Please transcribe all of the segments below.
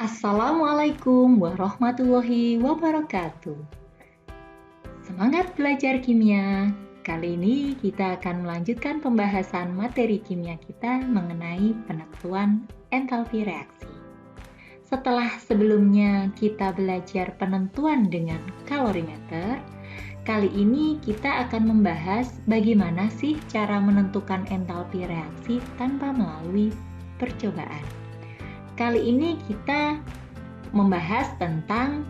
Assalamualaikum warahmatullahi wabarakatuh. Semangat belajar kimia. Kali ini kita akan melanjutkan pembahasan materi kimia kita mengenai penentuan entalpi reaksi. Setelah sebelumnya kita belajar penentuan dengan kalorimeter, kali ini kita akan membahas bagaimana sih cara menentukan entalpi reaksi tanpa melalui percobaan. Kali ini kita membahas tentang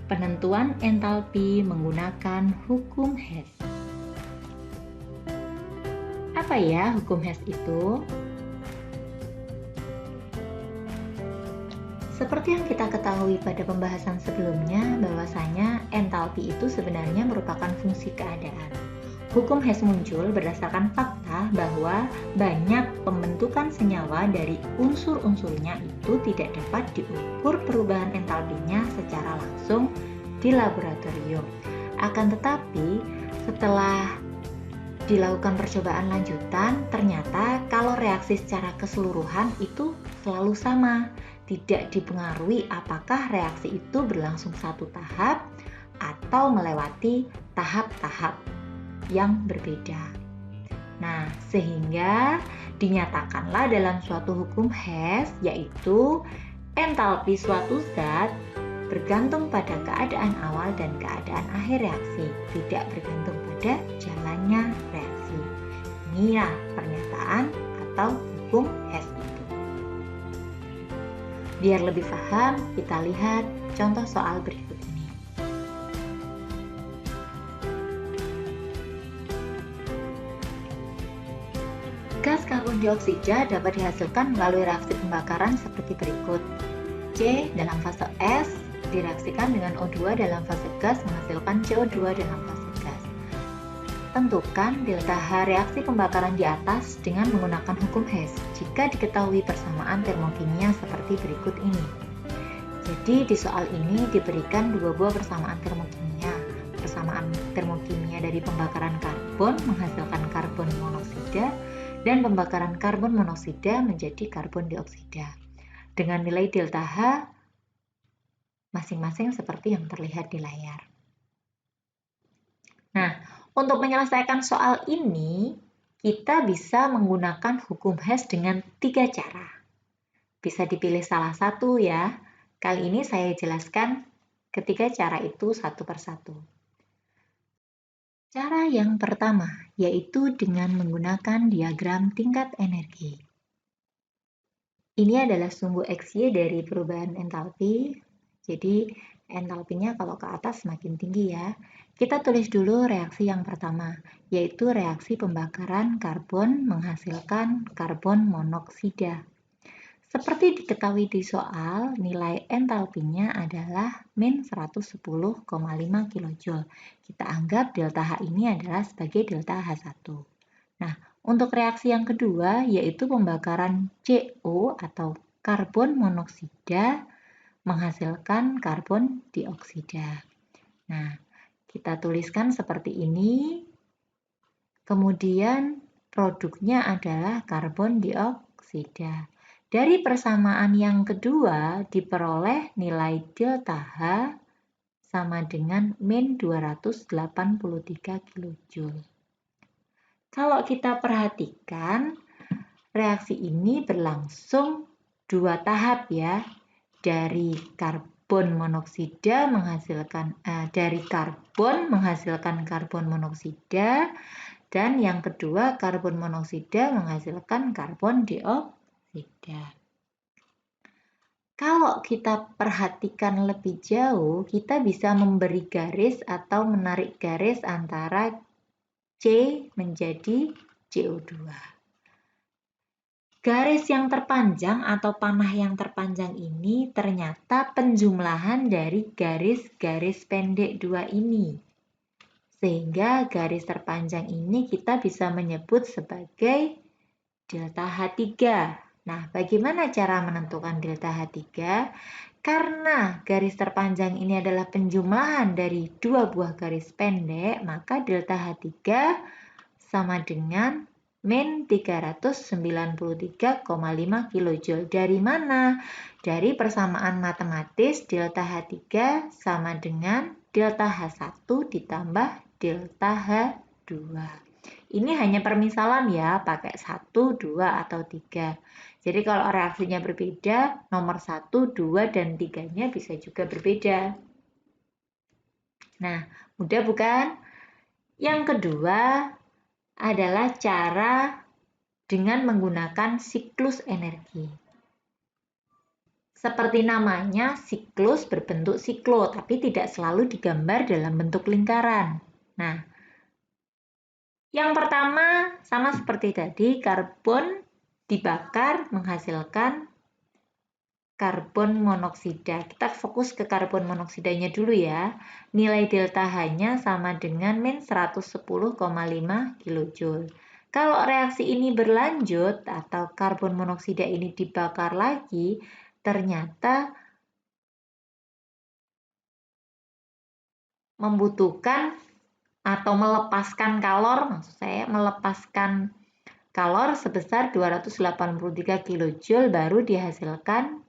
penentuan entalpi menggunakan hukum Hess. Apa ya hukum Hess itu? Seperti yang kita ketahui pada pembahasan sebelumnya, bahwasanya entalpi itu sebenarnya merupakan fungsi keadaan. Hukum Hess muncul berdasarkan fakta bahwa banyak pembentukan senyawa dari unsur-unsurnya itu tidak dapat diukur perubahan entalpinya secara langsung di laboratorium. Akan tetapi, setelah dilakukan percobaan lanjutan, ternyata kalau reaksi secara keseluruhan itu selalu sama, tidak dipengaruhi apakah reaksi itu berlangsung satu tahap atau melewati tahap-tahap yang berbeda. Nah, sehingga dinyatakanlah dalam suatu hukum Hess, yaitu entalpi suatu zat bergantung pada keadaan awal dan keadaan akhir reaksi, tidak bergantung pada jalannya reaksi. Inilah pernyataan atau hukum Hess itu. Biar lebih paham, kita lihat contoh soal berikut ini. Gas karbon dioksida dapat dihasilkan melalui reaksi pembakaran seperti berikut. C dalam fase S direaksikan dengan O2 dalam fase gas menghasilkan CO2 dalam fase gas. Tentukan delta H reaksi pembakaran di atas dengan menggunakan hukum Hess jika diketahui persamaan termokimia seperti berikut ini. Jadi di soal ini diberikan dua buah persamaan termokimia. Persamaan termokimia dari pembakaran karbon menghasilkan karbon monoksida dan pembakaran karbon monoksida menjadi karbon dioksida dengan nilai delta H masing-masing seperti yang terlihat di layar. Nah, untuk menyelesaikan soal ini, kita bisa menggunakan hukum Hess dengan 3 cara. Bisa dipilih salah satu ya. Kali ini saya jelaskan ketiga cara itu satu persatu. Cara yang pertama, yaitu dengan menggunakan diagram tingkat energi. Ini adalah sumbu X-Y dari perubahan entalpi. Jadi, entalpinya kalau ke atas semakin tinggi ya. Kita tulis dulu reaksi yang pertama, yaitu reaksi pembakaran karbon menghasilkan karbon monoksida. Seperti diketahui di soal, nilai entalpinya adalah min 110,5 kJ. Kita anggap delta H ini adalah sebagai delta H1. Nah, untuk reaksi yang kedua, yaitu pembakaran CO atau karbon monoksida menghasilkan karbon dioksida. Nah, kita tuliskan seperti ini. Kemudian produknya adalah karbon dioksida. Dari persamaan yang kedua diperoleh nilai delta H sama dengan min 283 kJ. Kalau kita perhatikan, reaksi ini berlangsung 2 tahap ya. Dari karbon monoksida menghasilkan karbon monoksida, dan yang kedua karbon monoksida menghasilkan karbon dioksida. Kalau kita perhatikan lebih jauh, kita bisa memberi garis atau menarik garis antara C menjadi CO2. Garis yang terpanjang atau panah yang terpanjang ini ternyata penjumlahan dari garis-garis pendek dua ini. Sehingga garis terpanjang ini kita bisa menyebut sebagai delta H3. Nah, bagaimana cara menentukan delta H3? Karena garis terpanjang ini adalah penjumlahan dari dua buah garis pendek, maka delta H3 sama dengan min 393,5 kJ. Dari mana? Dari persamaan matematis delta H3 sama dengan delta H1 ditambah delta H2. Ini hanya permisalan ya, pakai 1, 2, atau 3. Jadi kalau reaksinya berbeda, nomor 1, 2, dan 3-nya bisa juga berbeda. Nah, mudah bukan? Yang kedua adalah cara dengan menggunakan siklus energi. Seperti namanya, siklus berbentuk siklo, tapi tidak selalu digambar dalam bentuk lingkaran. Nah, yang pertama sama seperti tadi, karbon dibakar menghasilkan karbon monoksida. Kita fokus ke karbon monoksidanya dulu ya. Nilai delta H-nya sama dengan min 110,5 kJ. Kalau reaksi ini berlanjut atau karbon monoksida ini dibakar lagi, ternyata membutuhkan atau melepaskan kalor, maksud saya melepaskan kalor sebesar 283 kJ baru dihasilkan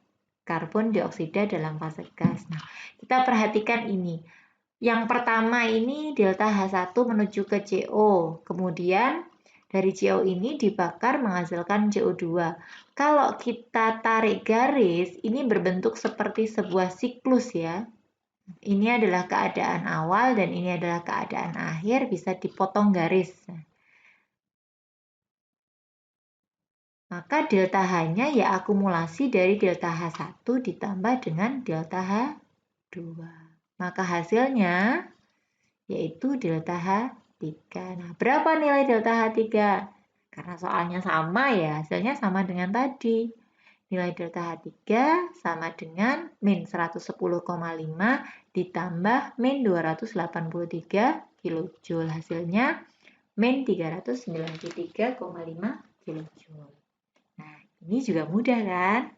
karbon dioksida dalam fase gas. Nah, kita perhatikan ini. Yang pertama ini delta H1 menuju ke CO. Kemudian dari CO ini dibakar menghasilkan CO2. Kalau kita tarik garis, ini berbentuk seperti sebuah siklus ya. Ini adalah keadaan awal dan ini adalah keadaan akhir, bisa dipotong garis. Maka delta H-nya ya akumulasi dari delta H1 ditambah dengan delta H2. Maka hasilnya yaitu delta H3. Nah, berapa nilai delta H3? Karena soalnya sama ya, hasilnya sama dengan tadi. Nilai delta H3 sama dengan min 110,5 ditambah min 283 kJ. Hasilnya min 393,5 kJ. Nah, ini juga mudah kan?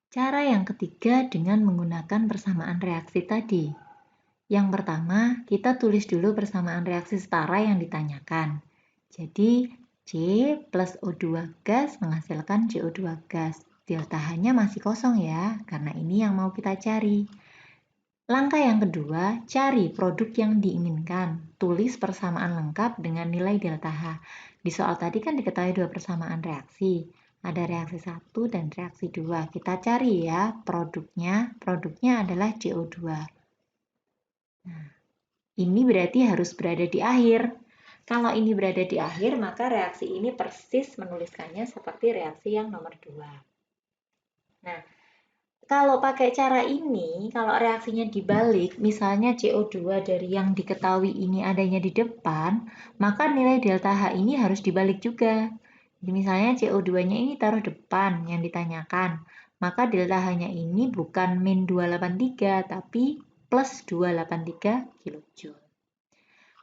Cara yang ketiga dengan menggunakan persamaan reaksi tadi. Yang pertama, kita tulis dulu persamaan reaksi setara yang ditanyakan. Jadi, C plus O2 gas menghasilkan CO2 gas. Delta H-nya masih kosong ya, karena ini yang mau kita cari. Langkah yang kedua, cari produk yang diinginkan. Tulis persamaan lengkap dengan nilai delta H. Di soal tadi kan diketahui dua persamaan reaksi. Ada reaksi 1 dan reaksi 2. Kita cari ya produknya. Produknya adalah CO2. Nah, ini berarti harus berada di akhir. Kalau ini berada di akhir, maka reaksi ini persis menuliskannya seperti reaksi yang nomor 2. Nah, kalau pakai cara ini, kalau reaksinya dibalik, misalnya CO2 dari yang diketahui ini adanya di depan, maka nilai delta H ini harus dibalik juga. Jadi misalnya CO2-nya ini taruh depan yang ditanyakan, maka delta H-nya ini bukan min 283, tapi plus 283 kJ.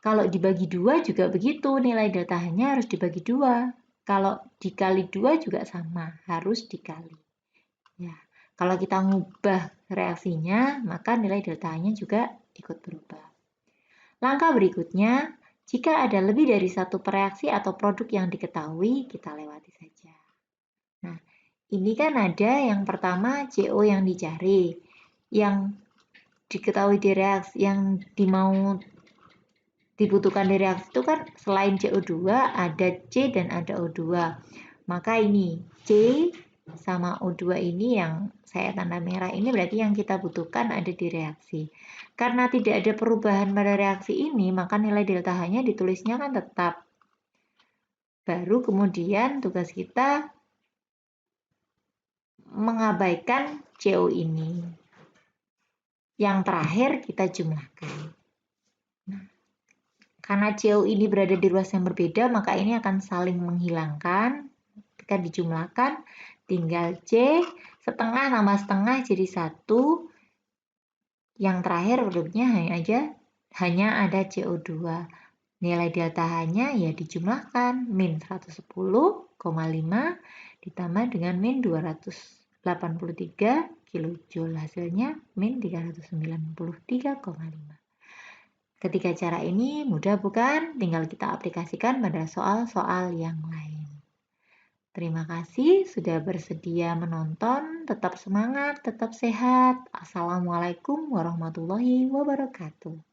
Kalau dibagi 2 juga begitu, nilai delta H-nya harus dibagi 2. Kalau dikali 2 juga sama, harus dikali. Ya. Kalau kita ngubah reaksinya, maka nilai delta H-nya juga ikut berubah. Langkah berikutnya, jika ada lebih dari satu reaksi atau produk yang diketahui, kita lewati saja. Nah, ini kan ada yang pertama CO yang dicari, yang diketahui di reaksi, yang dibutuhkan di reaksi itu kan selain CO2 ada C dan ada O2. Maka ini C sama O2 ini yang saya tanda merah ini berarti yang kita butuhkan ada di reaksi. Karena tidak ada perubahan pada reaksi ini, maka nilai delta H-nya ditulisnya kan tetap. Baru kemudian tugas kita mengabaikan CO ini. Yang terakhir kita jumlahkan. Nah, karena CO ini berada di ruas yang berbeda, maka ini akan saling menghilangkan. Ketika dijumlahkan, tinggal C, setengah tambah setengah jadi 1. Yang terakhir produknya hanya ada CO2. Nilai delta H-nya ya dijumlahkan, min 110,5 ditambah dengan min 283 kJ. Hasilnya min 393,5. Ketiga cara ini mudah bukan? Tinggal kita aplikasikan pada soal-soal yang lain. Terima kasih sudah bersedia menonton. Tetap semangat, tetap sehat. Assalamualaikum warahmatullahi wabarakatuh.